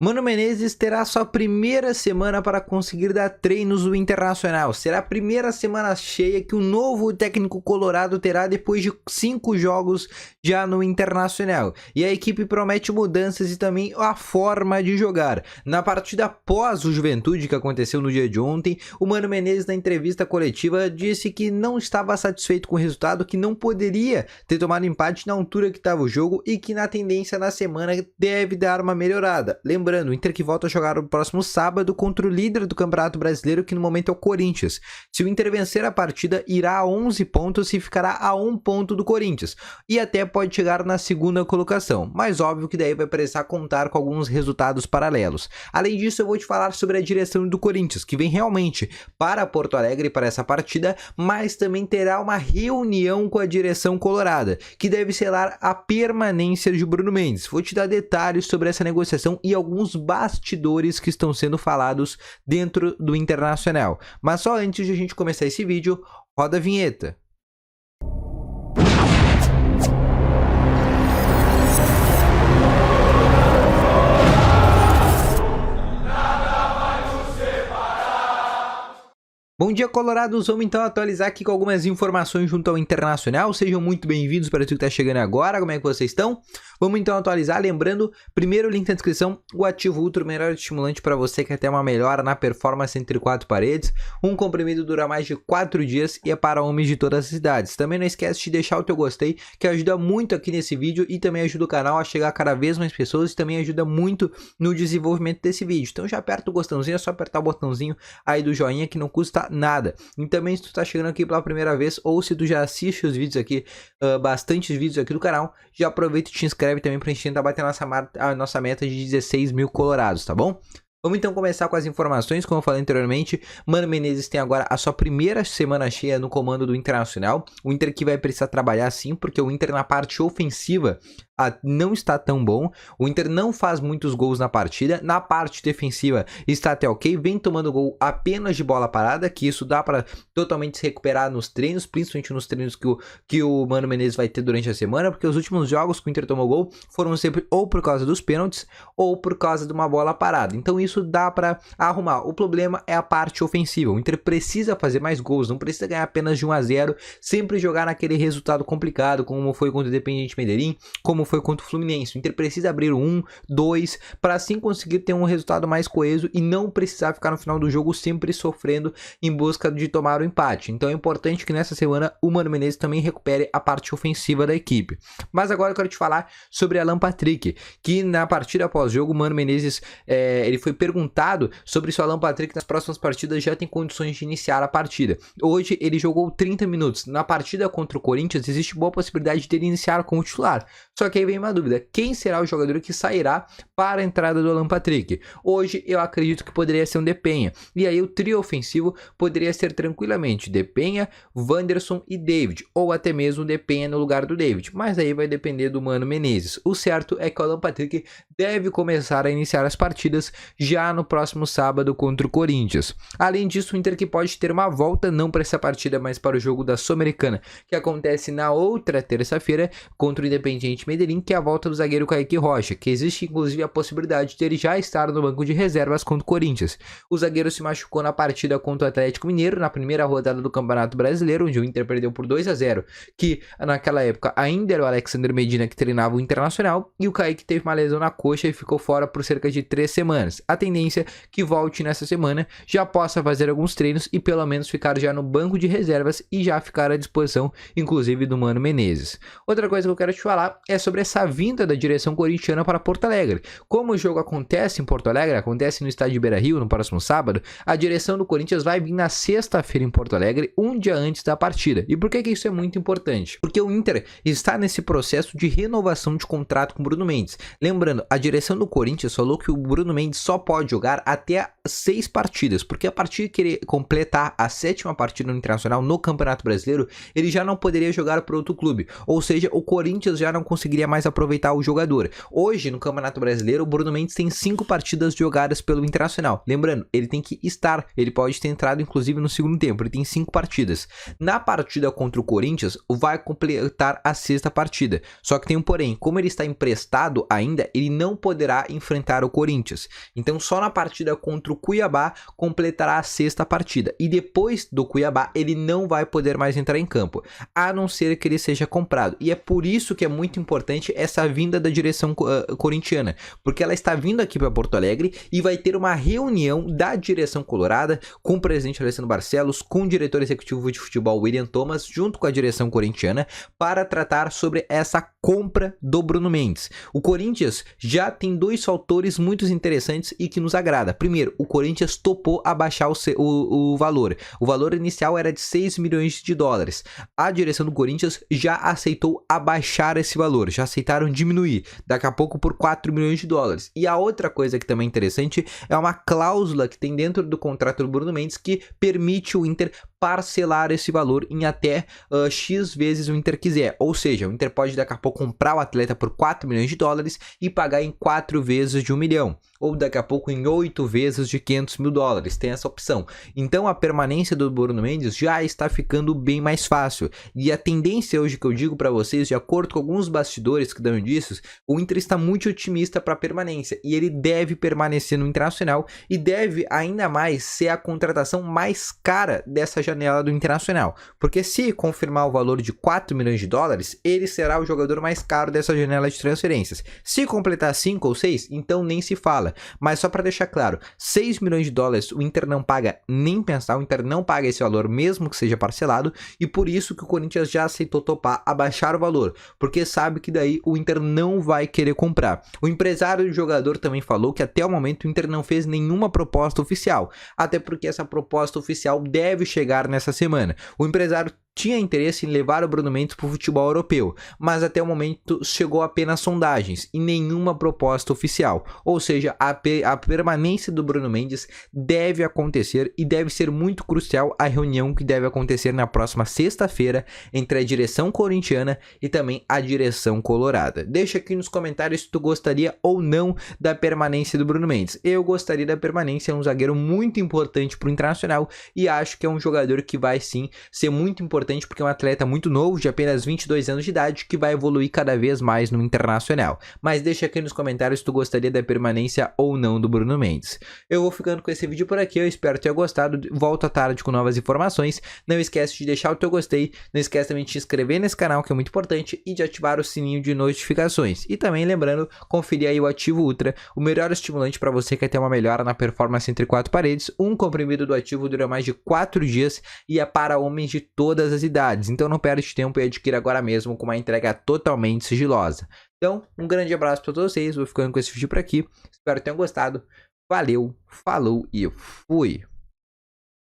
Mano Menezes terá sua primeira semana para conseguir dar treinos no Internacional. Será a primeira semana cheia que o novo técnico colorado terá depois de 5 jogos já no Internacional. E a equipe promete mudanças e também a forma de jogar. Na partida após o Juventude, que aconteceu no dia de ontem, o Mano Menezes, na entrevista coletiva, disse que não estava satisfeito com o resultado, que não poderia ter tomado empate na altura que estava o jogo e que na tendência na semana deve dar uma melhorada. Lembrando, o Inter que volta a jogar no próximo sábado contra o líder do Campeonato Brasileiro, que no momento é o Corinthians. Se o Inter vencer a partida, irá a 11 pontos e ficará a 1 ponto do Corinthians. E até pode chegar na segunda colocação. Mas óbvio que daí vai precisar contar com alguns resultados paralelos. Além disso, eu vou te falar sobre a direção do Corinthians, que vem realmente para Porto Alegre para essa partida, mas também terá uma reunião com a direção colorada, que deve selar a permanência de Bruno Mendes. Vou te dar detalhes sobre essa negociação e alguns bastidores que estão sendo falados dentro do Internacional. Mas só antes de a gente começar esse vídeo, roda a vinheta. Bom dia, colorados! Vamos então atualizar aqui com algumas informações junto ao Internacional. Sejam muito bem-vindos para tu que está chegando agora. Como é que vocês estão? Vamos então atualizar, lembrando, primeiro link na descrição, o Ativo Ultra, o melhor estimulante para você que quer ter uma melhora na performance entre 4 paredes. Um comprimido dura mais de 4 dias e é para homens de todas as idades. Também não esquece de deixar o teu gostei, que ajuda muito aqui nesse vídeo e também ajuda o canal a chegar a cada vez mais pessoas e também ajuda muito no desenvolvimento desse vídeo. Então já aperta o gostãozinho, é só apertar o botãozinho aí do joinha que não custa nada. E também se tu tá chegando aqui pela primeira vez ou se tu já assiste os vídeos aqui, bastantes vídeos aqui do canal, já aproveita e te inscreve também pra gente tentar bater a nossa meta de 16 mil colorados, tá bom? Vamos então começar com as informações. Como eu falei anteriormente, Mano Menezes tem agora a sua primeira semana cheia no comando do Internacional. O Inter que vai precisar trabalhar sim, porque o Inter na parte ofensiva não está tão bom. O Inter não faz muitos gols na partida. Na parte defensiva está até ok. Vem tomando gol apenas de bola parada, que isso dá para totalmente se recuperar nos treinos, principalmente nos treinos que o Mano Menezes vai ter durante a semana, porque os últimos jogos que o Inter tomou gol foram sempre ou por causa dos pênaltis ou por causa de uma bola parada. Então isso dá para arrumar. O problema é a parte ofensiva. O Inter precisa fazer mais gols, não precisa ganhar apenas de 1 a 0, sempre jogar naquele resultado complicado, como foi contra o Independiente Medellín, como foi contra o Fluminense. O Inter precisa abrir 1, 2, para assim conseguir ter um resultado mais coeso e não precisar ficar no final do jogo sempre sofrendo em busca de tomar o empate. Então é importante que nessa semana o Mano Menezes também recupere a parte ofensiva da equipe. Mas agora eu quero te falar sobre Alan Patrick, que na partida pós-jogo o Mano Menezes ele foi perguntado sobre se o Alan Patrick nas próximas partidas já tem condições de iniciar a partida. Hoje ele jogou 30 minutos. Na partida contra o Corinthians existe boa possibilidade de ele iniciar como titular. Só que aí vem uma dúvida, quem será o jogador que sairá para a entrada do Alan Patrick? Hoje eu acredito que poderia ser um Depenha, e aí o trio ofensivo poderia ser tranquilamente Depenha, Wanderson e David, ou até mesmo Depenha no lugar do David, mas aí vai depender do Mano Menezes. O certo é que o Alan Patrick deve começar a iniciar as partidas já no próximo sábado contra o Corinthians. Além disso, o Inter que pode ter uma volta não para essa partida, mas para o jogo da Sul-Americana, que acontece na outra terça-feira contra o Independiente Medellín, que é a volta do zagueiro Kaique Rocha, que existe inclusive a possibilidade de ele já estar no banco de reservas contra o Corinthians. O zagueiro se machucou na partida contra o Atlético Mineiro, na primeira rodada do Campeonato Brasileiro, onde o Inter perdeu por 2 a 0, que naquela época ainda era o Alexander Medina que treinava o Internacional, e o Kaique teve uma lesão na coxa e ficou fora por cerca de 3 semanas. A tendência é que volte nessa semana, já possa fazer alguns treinos e pelo menos ficar já no banco de reservas e já ficar à disposição, inclusive do Mano Menezes. Outra coisa que eu quero te falar é sobre essa vinda da direção corintiana para Porto Alegre. Como o jogo acontece em Porto Alegre, acontece no estádio Beira-Rio no próximo sábado, a direção do Corinthians vai vir na sexta-feira em Porto Alegre, um dia antes da partida. E por que isso é muito importante? Porque o Inter está nesse processo de renovação de contrato com o Bruno Mendes. Lembrando, a direção do Corinthians falou que o Bruno Mendes só pode jogar até 6 partidas, porque a partir que ele completar a 7ª partida no Internacional no Campeonato Brasileiro, ele já não poderia jogar para outro clube. Ou seja, o Corinthians já não conseguiria conseguiria mais aproveitar o jogador. Hoje, no Campeonato Brasileiro, o Bruno Mendes tem 5 partidas jogadas pelo Internacional. Lembrando, ele tem que estar, ele pode ter entrado inclusive no segundo tempo, ele tem 5 partidas. Na partida contra o Corinthians, vai completar a 6ª partida. Só que tem um porém, como ele está emprestado ainda, ele não poderá enfrentar o Corinthians. Então só na partida contra o Cuiabá completará a 6ª partida. E depois do Cuiabá, ele não vai poder mais entrar em campo, a não ser que ele seja comprado. E é por isso que é muito importante essa vinda da direção corintiana, porque ela está vindo aqui para Porto Alegre e vai ter uma reunião da direção colorada com o presidente Alessandro Barcelos, com o diretor executivo de futebol William Thomas, junto com a direção corintiana, para tratar sobre essa compra do Bruno Mendes. O Corinthians já tem 2 fatores muito interessantes e que nos agrada. Primeiro, o Corinthians topou abaixar o valor. O valor inicial era de 6 milhões de dólares. A direção do Corinthians já aceitou abaixar esse valor, já aceitaram diminuir, daqui a pouco por 4 milhões de dólares. E a outra coisa que também é interessante é uma cláusula que tem dentro do contrato do Bruno Mendes que permite o Inter parcelar esse valor em até X vezes o Inter quiser. Ou seja, o Inter pode daqui a pouco comprar o atleta por 4 milhões de dólares e pagar em 4 vezes de 1 milhão. Ou daqui a pouco em 8 vezes de 500 mil dólares. Tem essa opção. Então a permanência do Bruno Mendes já está ficando bem mais fácil. E a tendência hoje que eu digo para vocês, de acordo com alguns bastidores que dão indícios, o Inter está muito otimista para a permanência. E ele deve permanecer no Internacional e deve ainda mais ser a contratação mais cara dessa janela do Internacional. Porque se confirmar o valor de 4 milhões de dólares, ele será o jogador mais caro dessa janela de transferências. Se completar 5 ou 6, então nem se fala. Mas só para deixar claro, 6 milhões de dólares o Inter não paga nem pensar, o Inter não paga esse valor mesmo que seja parcelado, e por isso que o Corinthians já aceitou topar abaixar o valor, porque sabe que daí o Inter não vai querer comprar. O empresário do jogador também falou que até o momento o Inter não fez nenhuma proposta oficial, até porque essa proposta oficial deve chegar nessa semana. O empresário tinha interesse em levar o Bruno Mendes para o futebol europeu, mas até o momento chegou apenas sondagens e nenhuma proposta oficial. Ou seja, a permanência do Bruno Mendes deve acontecer e deve ser muito crucial a reunião que deve acontecer na próxima sexta-feira entre a direção corintiana e também a direção colorada. Deixa aqui nos comentários se tu gostaria ou não da permanência do Bruno Mendes. Eu gostaria da permanência, é um zagueiro muito importante para o Internacional e acho que é um jogador que vai sim ser muito importante porque é um atleta muito novo, de apenas 22 anos de idade, que vai evoluir cada vez mais no Internacional. Mas deixa aqui nos comentários se tu gostaria da permanência ou não do Bruno Mendes. Eu vou ficando com esse vídeo por aqui, eu espero ter gostado. Volto à tarde com novas informações. Não esquece de deixar o teu gostei, não esquece também de te inscrever nesse canal, que é muito importante, e de ativar o sininho de notificações. E também lembrando, conferir aí o Ativo Ultra, o melhor estimulante para você que quer ter uma melhora na performance entre 4 paredes. Um comprimido do ativo dura mais de 4 dias e é para homens de todas as idades, então não perde tempo e adquira agora mesmo com uma entrega totalmente sigilosa. Então, um grande abraço para todos vocês, vou ficando com esse vídeo por aqui, espero que tenham gostado, valeu, falou e fui!